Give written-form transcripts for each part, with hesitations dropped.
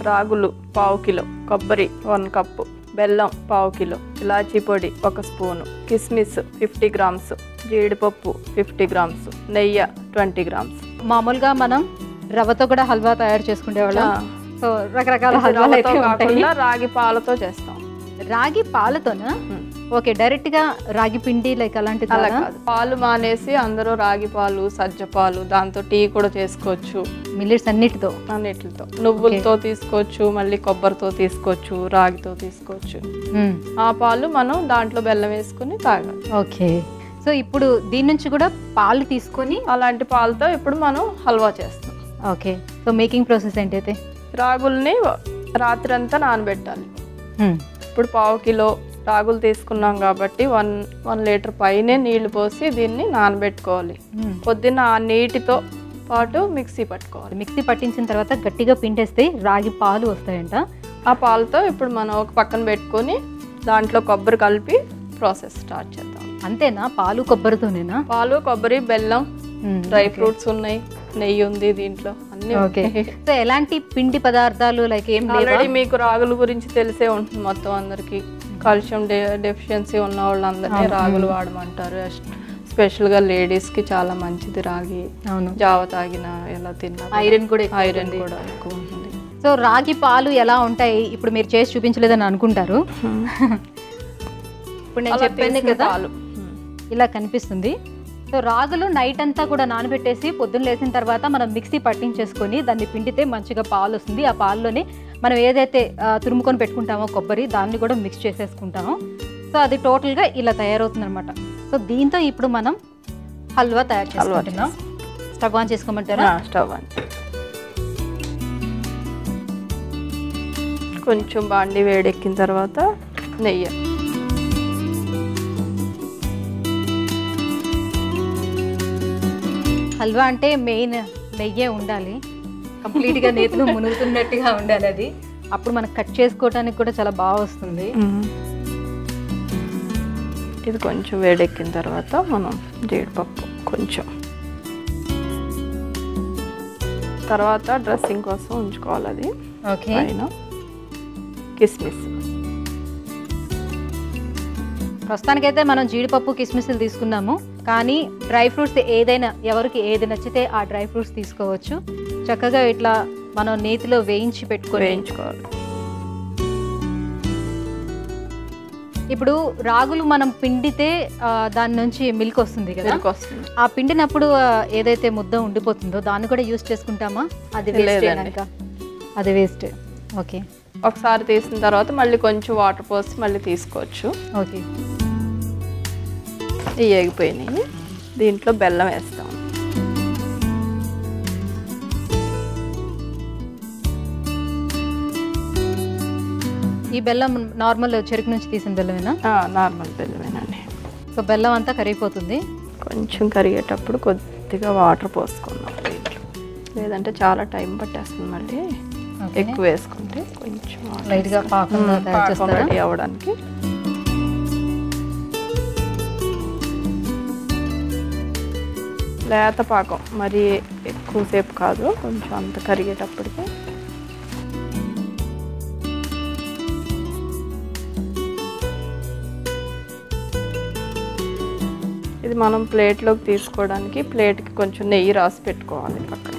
రాగులు పావు కిలో, కొబ్బరి 1 కప్పు, బెల్లం పావు కిలో, ఇలాచీ పొడి 1 స్పూను, కిస్మిస్ 50 గ్రామ్స్, జీడిపప్పు 50 గ్రామ్స్, నెయ్యి 20 గ్రామ్స్. మామూలుగా మనం రవ్వతో కూడా హల్వా తయారు చేసుకునేవాళ్ళం. సో రకరకాల హల్వాలు అయితే ఉంటాయి. రాగి పాలతో చేస్తాం. రాగి పాలతోనా? ఓకే, డైరెక్ట్ గా రాగి పిండి లైక్ అలాంటిది అలా కాదు. పాలు మానేసి అందరూ రాగి పాలు, సజ్జ పాలు, దాంతో టీ కూడా చేసుకోవచ్చు. మిల్లెట్స్ అన్నిటితో నువ్వులతో తీసుకోవచ్చు, మళ్ళీ కొబ్బరితో తీసుకోవచ్చు, రాగితో తీసుకోవచ్చు. ఆ పాలు మనం దాంట్లో బెల్లం వేసుకుని తాగాలి. ఓకే, సో ఇప్పుడు దీని నుంచి కూడా పాలు తీసుకొని అలాంటి పాలతో ఇప్పుడు మనం హల్వా చేస్తాం. ఓకే, సో మేకింగ్ ప్రాసెస్ ఏంటైతే రాగుల్ని రాత్రి అంతా నానబెట్టాలి. ఇప్పుడు పావు కిలో రాగులు తీసుకున్నాం కాబట్టి 1 లీటర్ పైనే నీళ్లు పోసి దీన్ని నానబెట్టుకోవాలి. పొద్దున్న ఆ నీటితో పాటు మిక్సీ పట్టుకోవాలి. మిక్సీ పట్టించిన తర్వాత గట్టిగా పిండేస్తే రాగి పాలు వస్తాయంట. ఆ పాలతో ఇప్పుడు మనం ఒక పక్కన పెట్టుకొని దాంట్లో కొబ్బరి కలిపి ప్రాసెస్ స్టార్ట్ చేద్దాం. అంతేనా? పాలు కొబ్బరితోనేనా? పాలు, కొబ్బరి, బెల్లం, డ్రై ఫ్రూట్స్ ఉన్నాయి, నెయ్యి ఉంది దీంట్లో అన్ని. ఓకే, సో ఎలాంటి పిండి పదార్థాలు లైక్ ఏం ఆల్రెడీ మీకు రాగుల గురించి తెలిసే ఉంటుంది మొత్తం అందరికి. కాల్షియం డెఫిషియన్సీ ఉన్న వాళ్ళందరినీ రాగులు వాడమంటారు. స్పెషల్గా లేడీస్కి చాలా మంచిది రాగి. జావ తాగిన ఎలా తిన్నా ఐరన్ కూడా ఎక్కువ ఉంటుంది. సో రాగి పాలు ఎలా ఉంటాయి ఇప్పుడు మీరు చేసి చూపించలేదని అనుకుంటారు. ఇప్పుడు నేను చెప్పాను కదా, ఇలా కనిపిస్తుంది. సో రాగులు నైట్ అంతా కూడా నానబెట్టేసి పొద్దున్న లేచిన తర్వాత మనం మిక్సీ పట్టించేసుకొని దాన్ని పిండితే మంచిగా పాలు వస్తుంది. ఆ పాల్లోనే మనం ఏదైతే తురుముకొని పెట్టుకుంటామో కొబ్బరి, దాన్ని కూడా మిక్స్ చేసేసుకుంటాము. సో అది టోటల్గా ఇలా తయారవుతుంది అనమాట. సో దీంతో ఇప్పుడు మనం హల్వా తయారు చేసుకుంటున్నాం. స్టవ్ ఆన్ చేసుకోమంటారా? Stove on. కొంచెం బాండి వేడెక్కిన తర్వాత నెయ్యి. హల్వా అంటే మెయిన్ నెయ్యే ఉండాలి. కంప్లీట్గా నేతిలో మునుగుతున్నట్టుగా ఉండాలి అది. అప్పుడు మనకు కట్ చేసుకోవడానికి కూడా చాలా బాగా వస్తుంది. ఇది కొంచెం వేడెక్కిన తర్వాత మనం జీడిపప్పు కొంచెం, తర్వాత డ్రెస్సింగ్ కోసం ఉంచుకోవాలి అది. ఓకే, పైన కిస్మిస్. ప్రస్తుతానికైతే మనం జీడిపప్పు, కిస్మిస్లు తీసుకున్నాము. కానీ డ్రై ఫ్రూట్స్ ఏదైనా, ఎవరికి ఏది నచ్చితే ఆ డ్రై ఫ్రూట్స్ తీసుకోవచ్చు. చక్కగా ఇట్లా మనం నేతిలో వేయించుకోవాలి. ఇప్పుడు రాగులు మనం పిండితే దాని నుంచి మిల్క్ వస్తుంది కదా, ఆ పిండినప్పుడు ఏదైతే ముద్ద ఉండిపోతుందో దాన్ని కూడా యూజ్ చేసుకుంటామా? అది వేస్ట్. ఓకే, ఒకసారి తీసిన తర్వాత మళ్ళీ కొంచెం వాటర్ పోసి మళ్ళీ తీసుకోవచ్చు. ఓకే, ఇవి వేగిపోయినాయి. దీంట్లో బెల్లం వేస్తాం. ఈ బెల్లం నార్మల్ చెరుకు నుంచి తీసిన బెల్లమేనా? నార్మల్ బెల్లమేనండి. సో బెల్లం అంతా కరిగిపోతుంది. కొంచెం కరిగేటప్పుడు కొద్దిగా వాటర్ పోసుకుందాం దీంట్లో, లేదంటే చాలా టైం పట్టేస్తుంది. మళ్ళీ ఎక్కువ వేసుకుంటే కొంచెం లైట్గా పాకం రెడీ అవ్వడానికి. లేత పాకం, మరి ఎక్కువసేపు కాదు, కొంచెం అంత కరిగేటప్పటికి. ఇది మనం ప్లేట్లోకి తీసుకోవడానికి ప్లేట్కి కొంచెం నెయ్యి రాసి పెట్టుకోవాలి పక్కన.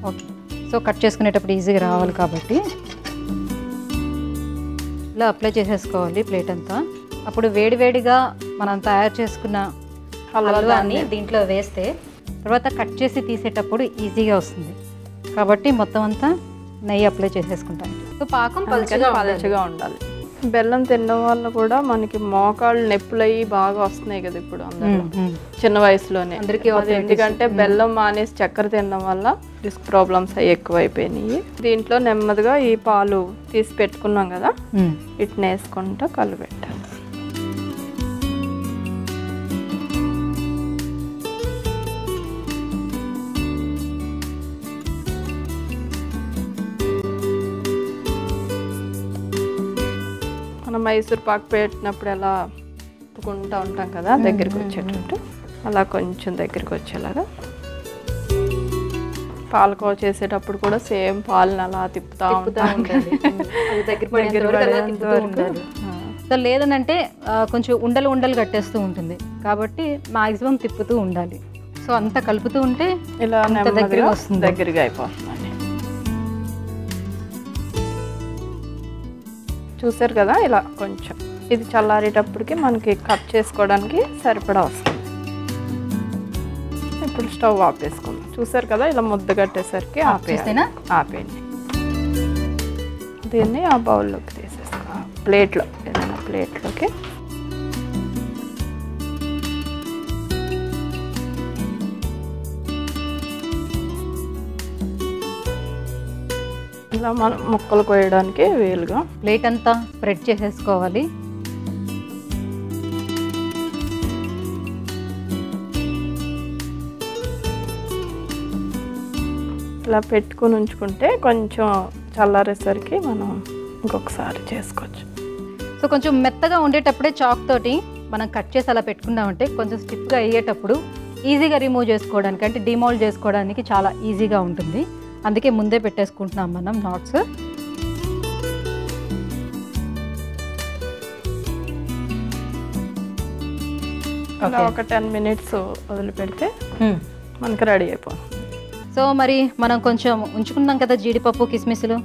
ఓకే, సో కట్ చేసుకునేటప్పుడు ఈజీగా రావాలి కాబట్టి ఇలా అప్లై చేసేసుకోవాలి ప్లేట్ అంతా. అప్పుడు వేడివేడిగా మనం తయారు చేసుకున్న హల్వాని దీంట్లో వేస్తే తర్వాత కట్ చేసి తీసేటప్పుడు ఈజీగా వస్తుంది. కాబట్టి మొత్తం అంతా నెయ్యి అప్లై చేసేసుకుంటాం. సో పాకం పలచగా ఉండాలి. బెల్లం తినడం వల్ల కూడా మనకి మోకాళ్ళు నొప్పులు అయ్యి బాగా వస్తున్నాయి కదా ఇప్పుడు అందరూ చిన్న వయసులోనే. ఎందుకంటే బెల్లం మానేసి చక్కెర తినడం వల్ల డిస్క్ ప్రాబ్లమ్స్ అవి ఎక్కువైపోయినాయి. దీంట్లో నెమ్మదిగా ఈ పాలు తీసి పెట్టుకున్నాం కదా, ఇట్ని వేసుకుంటూ కలబెట్టాలి. మనం మైసూర్ పాకు పెట్టినప్పుడు ఎలా తిప్పుకుంటూ ఉంటాం కదా, దగ్గరికి వచ్చేటట్టు అలా కొంచెం దగ్గరికి వచ్చేలాగా పాలకోవ చేసేటప్పుడు కూడా సేమ్ పాలను అలా తిప్పుతా ఉండాలి. అది దగ్గర పడేంత వరకు ఉండాలి. సో లేదనంటే కొంచెం ఉండలు ఉండలు కట్టేస్తూ ఉంటుంది, కాబట్టి మాక్సిమం తిప్పుతూ ఉండాలి. సో అంతా కలుపుతూ ఉంటే ఇలా దగ్గరగా వస్తుంది, దగ్గరగా అయిపోతుందండి. చూసారు కదా, ఇలా కొంచెం ఇది చల్లారేటప్పటికి మనకి కట్ చేసుకోవడానికి సరిపడా వస్తుంది. ఇప్పుడు స్టవ్ ఆపేసుకుందాం. చూసారు కదా, ఇలా ముద్ద కట్టేసరికి ఆపేయండి. దీన్ని ఆ బౌల్లోకి తీసేసుకో, ప్లేట్లో, ఏదైనా ప్లేట్లోకి. ఇలా మనం ముక్కలు కోయడానికి వీలుగా ప్లేట్ అంతా స్ప్రెడ్ చేసేసుకోవాలి. ఇలా పెట్టుకుని ఉంచుకుంటే కొంచెం చల్లారేసరికి మనం ఇంకొకసారి చేసుకోవచ్చు. సో కొంచెం మెత్తగా ఉండేటప్పుడే చాక్ తోటి మనం కట్ చేసి అలా పెట్టుకున్నామంటే కొంచెం స్టిఫ్గా అయ్యేటప్పుడు ఈజీగా రిమూవ్ చేసుకోవడానికి, అంటే డిమోల్డ్ చేసుకోవడానికి చాలా ఈజీగా ఉంటుంది. అందుకే ముందే పెట్టేసుకుంటున్నాం మనం నాట్స్. ఒక 10 minutes వదిలిపెడితే మనకి రెడీ అయిపోతుంది. సో మరి మనం కొంచెం ఉంచుకున్నాం కదా జీడిపప్పు కిస్మిస్లు,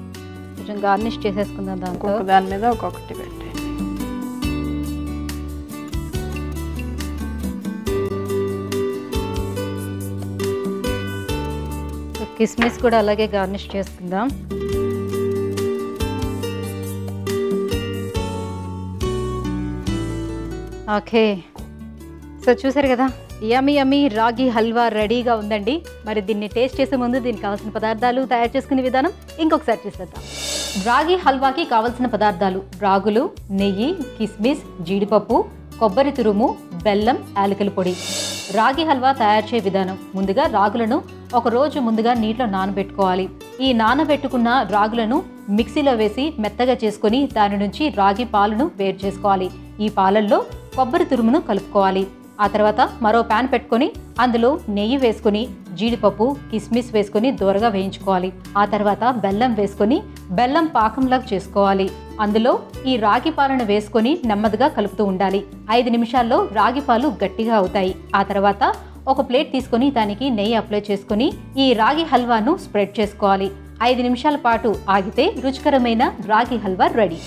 కొంచెం గార్నిష్ చేసేసుకుందాం. దాంతో దాని మీద ఒక్కొక్కటి పెట్టి కిస్మిస్ కూడా అలాగే గార్నిష్ చేసుకుందాం. ఓకే, సో చూసారు కదా, యమ్మీ యమ్మీ రాగి హల్వా రెడీగా ఉందండి. మరి దీన్ని టేస్ట్ చేసే ముందు దీనికి కావాల్సిన పదార్థాలు, తయారు చేసుకునే విధానం ఇంకొకసారి చూసేద్దాం. రాగి హల్వాకి కావాల్సిన పదార్థాలు: రాగులు, నెయ్యి, కిస్మిస్, జీడిపప్పు, కొబ్బరి తురుము, బెల్లం, యాలకుల పొడి. రాగి హల్వా తయారు చేసే విధానం: ముందుగా రాగులను ఒక రోజు ముందుగా నీటిలో నానబెట్టుకోవాలి. ఈ నానబెట్టుకున్న రాగులను మిక్సీలో వేసి మెత్తగా చేసుకొని దాని నుంచి రాగి పాలను వేరు చేసుకోవాలి. ఈ పాలల్లో కొబ్బరి తురుమును కలుపుకోవాలి. ఆ తర్వాత మరో ప్యాన్ పెట్టుకొని అందులో నెయ్యి వేసుకొని జీడిపప్పు, కిస్మిస్ వేసుకొని దోరగా వేయించుకోవాలి. ఆ తర్వాత బెల్లం వేసుకొని బెల్లం పాకంలాగా చేసుకోవాలి. అందులో ఈ రాగి పాలను వేసుకొని నెమ్మదిగా కలుపుతూ ఉండాలి. 5 నిమిషాల్లో రాగి పాలు గట్టిగా అవుతాయి. ఆ తర్వాత ఒక ప్లేట్ తీసుకొని దానికి నెయ్యి అప్లై చేసుకొని ఈ రాగి హల్వాను స్ప్రెడ్ చేసుకోవాలి. 5 నిమిషాల పాటు ఆగితే రుచికరమైన రాగి హల్వా రెడీ.